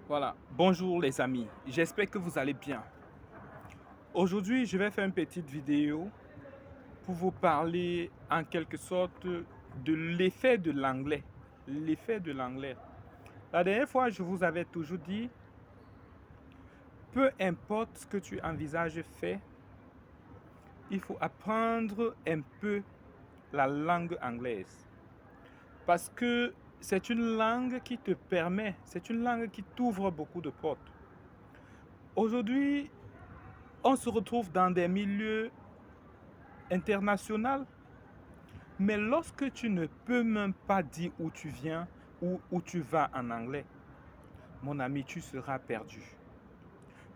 Voilà, bonjour les amis, j'espère que vous allez bien. Aujourd'hui, je vais faire une petite vidéo pour vous parler en quelque sorte de l'effet de l'anglais. L'effet de l'anglais. La dernière fois, je vous avais toujours dit, peu importe ce que tu envisages faire, il faut apprendre un peu la langue anglaise. Parce que c'est une langue qui te permet, c'est une langue qui t'ouvre beaucoup de portes. Aujourd'hui, on se retrouve dans des milieux internationaux, mais lorsque tu ne peux même pas dire où tu viens ou où tu vas en anglais, mon ami, tu seras perdu.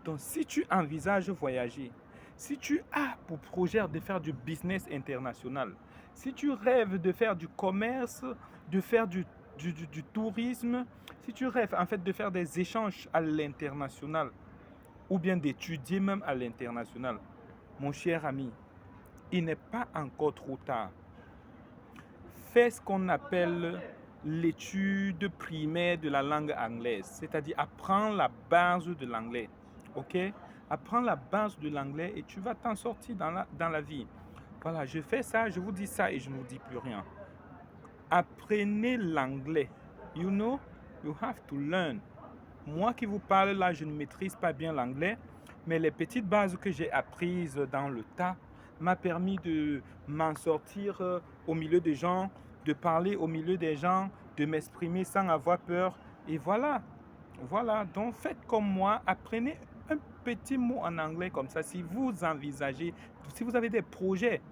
Donc, si tu envisages voyager, si tu as pour projet de faire du business international, si tu rêves de faire du commerce, de faire du tourisme, si tu rêves en fait de faire des échanges à l'international ou bien d'étudier même à l'international, mon cher ami, il n'est pas encore trop tard. Fais ce qu'on appelle l'étude primaire de la langue anglaise, c'est-à-dire apprends la base de l'anglais. OK? Apprends la base de l'anglais et tu vas t'en sortir dans la vie. Voilà, je fais ça, je vous dis ça et je ne vous dis plus rien. Apprenez l'anglais. You know, you have to learn. Moi qui vous parle là, je ne maîtrise pas bien l'anglais, mais les petites bases que j'ai apprises dans le tas m'a permis de m'en sortir au milieu des gens, de parler au milieu des gens, de m'exprimer sans avoir peur. Et voilà, voilà. Donc faites comme moi, apprenez un petit mot en anglais comme ça. Si vous envisagez, si vous avez des projets